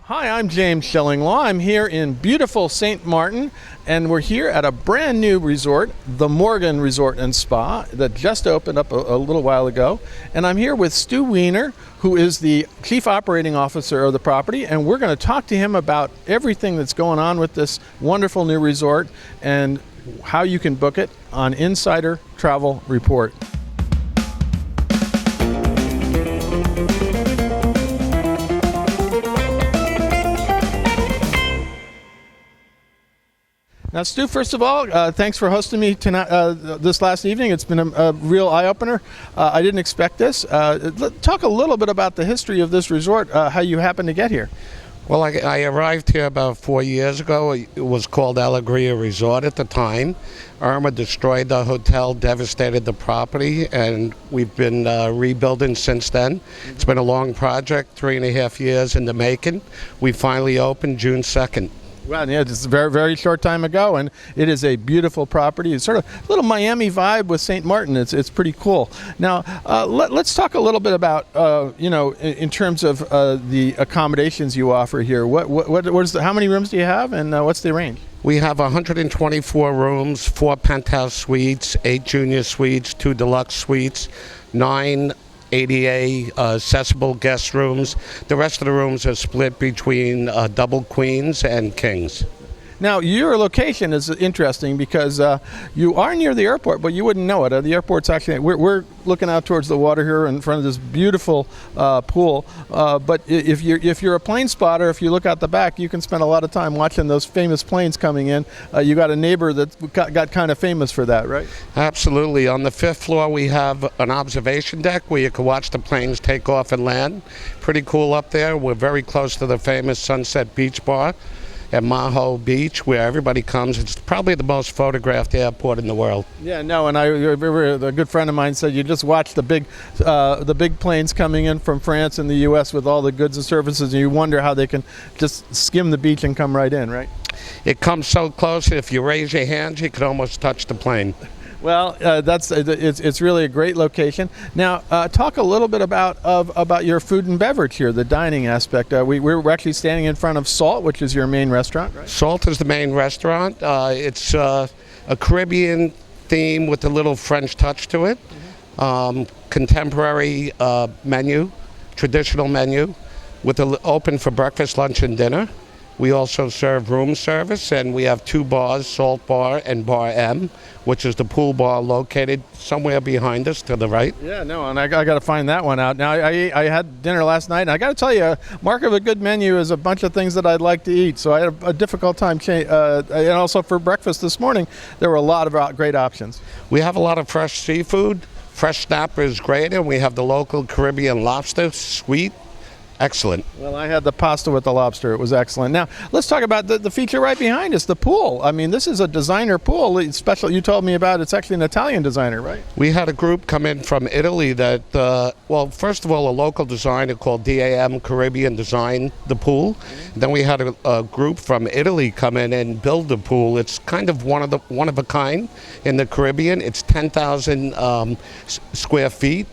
Hi, I'm James Schillinglaw. I'm here in beautiful St. Maarten, and we're here at a brand new resort, the Morgan Resort and Spa, that just opened up a little while ago. And I'm here with Stu Wiener, who is the Chief Operating Officer of the property, and we're going to talk to him about everything that's going on with this wonderful new resort and how you can book it on Insider Travel Report. Now, Stu, first of all, thanks for hosting me tonight, this last evening. It's been a real eye-opener. I didn't expect this. Talk a little bit about the history of this resort, how you happened to get here. Well, I arrived here about 4 years ago. It was called Alegria Resort at the time. Irma destroyed the hotel, devastated the property, and we've been rebuilding since then. It's been a long project, 3.5 years in the making. We finally opened June 2nd. Well, yeah, it's a very, very short time ago, and it is a beautiful property. It's sort of a little Miami vibe with St. Maarten. It's pretty cool. Now, let's talk a little bit about, in terms of the accommodations you offer here. How many rooms do you have, and what's the range? We have 124 rooms, 4 penthouse suites, 8 junior suites, 2 deluxe suites, 9 ADA accessible guest rooms. The rest of the rooms are split between double queens and kings. Now, your location is interesting because you are near the airport, but you wouldn't know it. The airport's actually, we're looking out towards the water here in front of this beautiful pool. But if you're a plane spotter, if you look out the back, you can spend a lot of time watching those famous planes coming in. You got a neighbor that got kind of famous for that, right? Absolutely. On the 5th floor, we have an observation deck where you can watch the planes take off and land. Pretty cool up there. We're very close to the famous Sunset Beach Bar at Maho Beach, where everybody comes. It's probably the most photographed airport in the world. Yeah, no, and a good friend of mine said you just watch the big planes coming in from France and the U.S. with all the goods and services, and you wonder how they can just skim the beach and come right in, right? It comes so close, if you raise your hands, you could almost touch the plane. Well, it's really a great location. Now, talk a little bit about your food and beverage here, the dining aspect. We're actually standing in front of Salt, which is your main restaurant, right? Salt is the main restaurant. It's a Caribbean theme with a little French touch to it. Contemporary menu, traditional menu, with open for breakfast, lunch, and dinner. We also serve room service, and we have 2 bars, Salt Bar and Bar M, which is the pool bar located somewhere behind us to the right. Yeah, no, and I got to find that one out. Now, I had dinner last night, and I got to tell you, mark of a good menu is a bunch of things that I'd like to eat, so I had a difficult time. And also for breakfast this morning, there were a lot of great options. We have a lot of fresh seafood. Fresh snapper is great, and we have the local Caribbean lobster, sweet. Excellent. Well, I had the pasta with the lobster. It was excellent. Now, let's talk about the feature right behind us, the pool. I mean, this is a designer pool. Special. You told me about it's actually an Italian designer, right? We had a group come in from Italy that, first of all, a local designer called DAM Caribbean designed the pool. Mm-hmm. Then we had a group from Italy come in and build the pool. It's kind of one of a kind in the Caribbean. It's 10,000 square feet.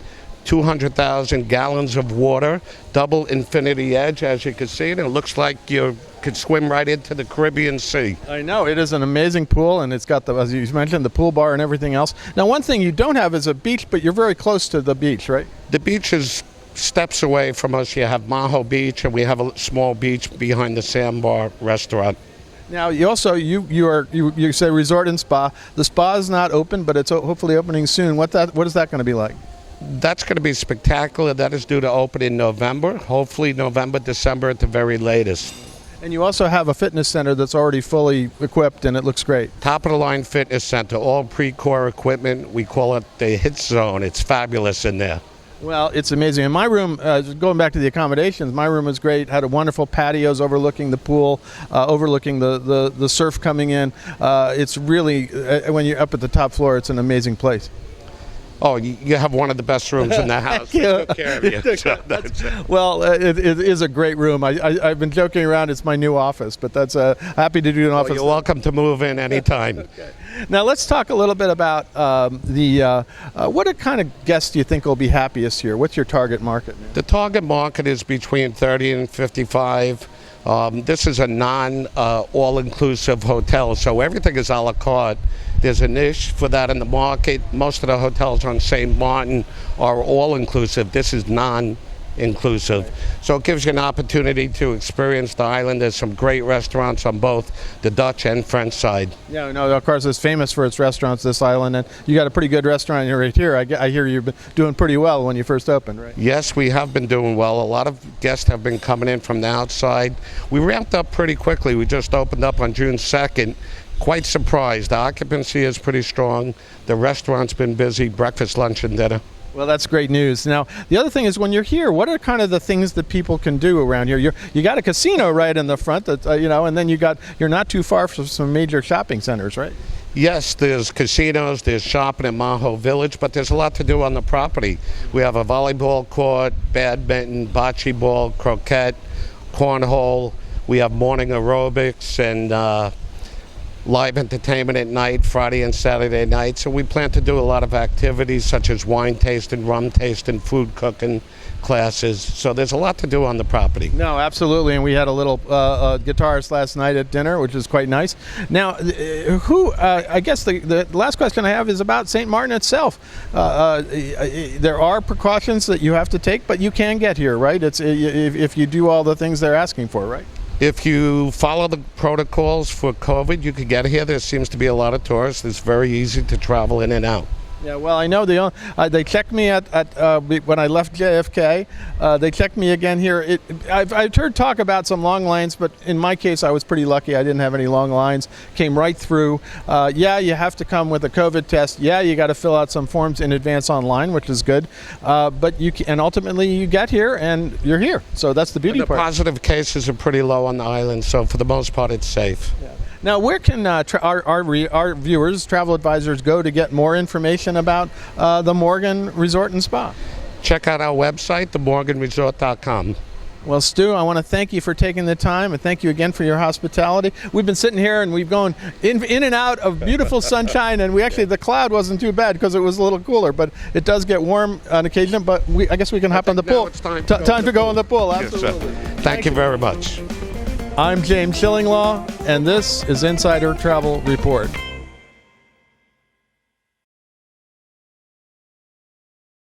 200,000 gallons of water, double infinity edge, as you can see, and it looks like you could swim right into the Caribbean Sea. I know, it is an amazing pool, and it's got, as you mentioned, the pool bar and everything else. Now, one thing you don't have is a beach, but you're very close to the beach, right? The beach is steps away from us. You have Maho Beach, and we have a small beach behind the Sandbar restaurant. Now, you also you say resort and spa. The spa is not open, but it's hopefully opening soon. What is that going to be like? That's going to be spectacular. That is due to open in November, hopefully November, December at the very latest. And you also have a fitness center that's already fully equipped, and it looks great. Top-of-the-line fitness center, all pre-core equipment. We call it the hit zone. It's fabulous in there. Well, it's amazing. And my room, going back to the accommodations, my room was great. Had a wonderful patios overlooking the pool, overlooking the surf coming in. It's really, when you're up at the top floor, it's an amazing place. Oh, you have one of the best rooms in the house. We took care of you. Well, it is a great room. I've been joking around. It's my new office, but that's happy to do an office. You're welcome to move in anytime. Okay. Now let's talk a little bit about what kind of guests do you think will be happiest here? What's your target market? The target market is between 30 and 55. This is a non-all-inclusive hotel, so everything is a la carte. There's a niche for that in the market. Most of the hotels on St. Martin are all-inclusive. This is non-inclusive. So it gives you an opportunity to experience the island. There's some great restaurants on both the Dutch and French side. Yeah, no, of course, it's famous for its restaurants, this island, and you got a pretty good restaurant right here. I hear you've been doing pretty well when you first opened, right? Yes, we have been doing well. A lot of guests have been coming in from the outside. We ramped up pretty quickly. We just opened up on June 2nd. Quite surprised. The occupancy is pretty strong. The restaurant's been busy, breakfast, lunch, and dinner. Well, that's great news. Now, the other thing is when you're here, what are kind of the things that people can do around here? You got a casino right in the front, that and then you're not too far from some major shopping centers, right? Yes, there's casinos, there's shopping in Maho Village, but there's a lot to do on the property. We have a volleyball court, badminton, bocce ball, croquet, cornhole. We have morning aerobics and live entertainment at night, Friday and Saturday nights. So we plan to do a lot of activities such as wine tasting, rum tasting, food cooking classes. So there's a lot to do on the property. No, absolutely. And we had a little guitarist last night at dinner, which is quite nice. Now, I guess the last question I have is about St. Martin itself. There are precautions that you have to take, but you can get here, right? It's if you do all the things they're asking for, right? If you follow the protocols for COVID, you could get here. There seems to be a lot of tourists. It's very easy to travel in and out. Yeah, well, I know they checked me at when I left JFK. They checked me again here. I've heard talk about some long lines, but in my case, I was pretty lucky. I didn't have any long lines. Came right through. Yeah, you have to come with a COVID test. Yeah, you got to fill out some forms in advance online, which is good. But and ultimately you get here and you're here. So that's the beauty part. The positive cases are pretty low on the island, so for the most part, it's safe. Yeah. Now, where can our viewers, travel advisors, go to get more information about the Morgan Resort and Spa? Check out our website, themorganresort.com. Well, Stu, I want to thank you for taking the time, and thank you again for your hospitality. We've been sitting here, and we've gone in and out of beautiful sunshine, and the cloud wasn't too bad because it was a little cooler, but it does get warm on occasion, but I guess we can hop on the pool. It's time to go in the pool, absolutely. Yes, thank you very much. I'm James Shillinglaw, and this is Insider Travel Report.